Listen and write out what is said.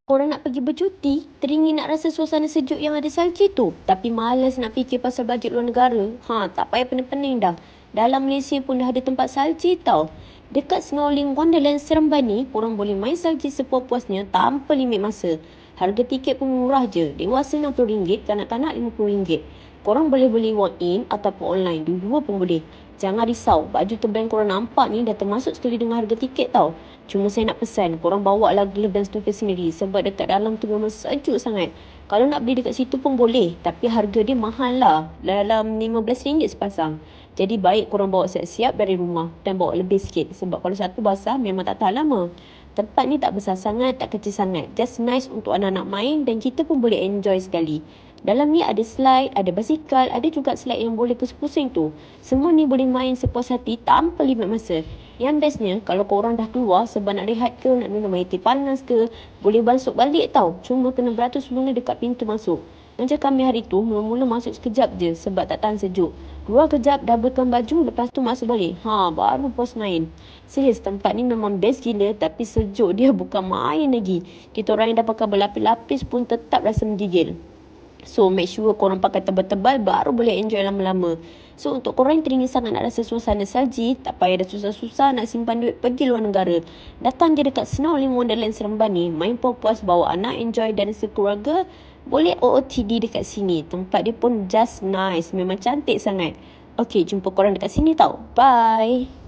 Korang nak pergi bercuti, teringin nak rasa suasana sejuk yang ada salji tu. Tapi malas nak fikir pasal bajet luar negara. Tak payah pening-pening dah. Dalam Malaysia pun dah ada tempat salji tau. Dekat Snorkeling Wonderland Seremban, korang boleh main salji sepuas-puasnya tanpa limit masa. Harga tiket pun murah je. Dewasa RM60, kanak-kanak RM50. Korang boleh beli walk-in ataupun online. Dua-dua pun boleh. Jangan risau, baju terbaik korang nampak ni dah termasuk sekali dengan harga tiket tau. Cuma saya nak pesan, korang bawa lah glove dan stopper sendiri sebab dekat dalam tu memang sejuk sangat. Kalau nak beli dekat situ pun boleh, tapi harga dia mahal lah. Dalam RM15 sepasang. Jadi baik korang bawa siap-siap dari rumah dan bawa lebih sikit. Sebab kalau satu basah memang tak tahan lama. Tempat ni tak besar sangat, tak kecil sangat. Just nice untuk anak-anak main dan kita pun boleh enjoy sekali. Dalam ni ada slide, ada basikal, ada juga slide yang boleh pusing-pusing tu. Semua ni boleh main sepuas hati tanpa limit masa. Yang bestnya, kalau korang dah keluar sebab nak rehat ke, nak minum air teh panas ke, boleh basuh balik tau. Cuma kena beratur sebelum ni dekat pintu masuk. Macam kami hari tu, mula-mula masuk sekejap je sebab tak tahan sejuk. Keluar kejap, doublekan baju, lepas tu masuk balik. Baru puas main. Serius, tempat ni memang best gila tapi sejuk dia bukan main lagi. Kita orang yang dah pakai berlapis-lapis pun tetap rasa menggigil. So make sure korang pakai tebal-tebal baru boleh enjoy lama-lama. So untuk korang yang teringin sangat nak rasa suasana salji, tak payah dah susah-susah nak simpan duit pergi luar negara. Datang je dekat Snorkeling Wonderland Seremban ni, main puas-puas, bawa anak enjoy dan sekeluarga. Boleh OOTD dekat sini. Tempat dia pun just nice, memang cantik sangat. Okay, jumpa korang dekat sini tau. Bye.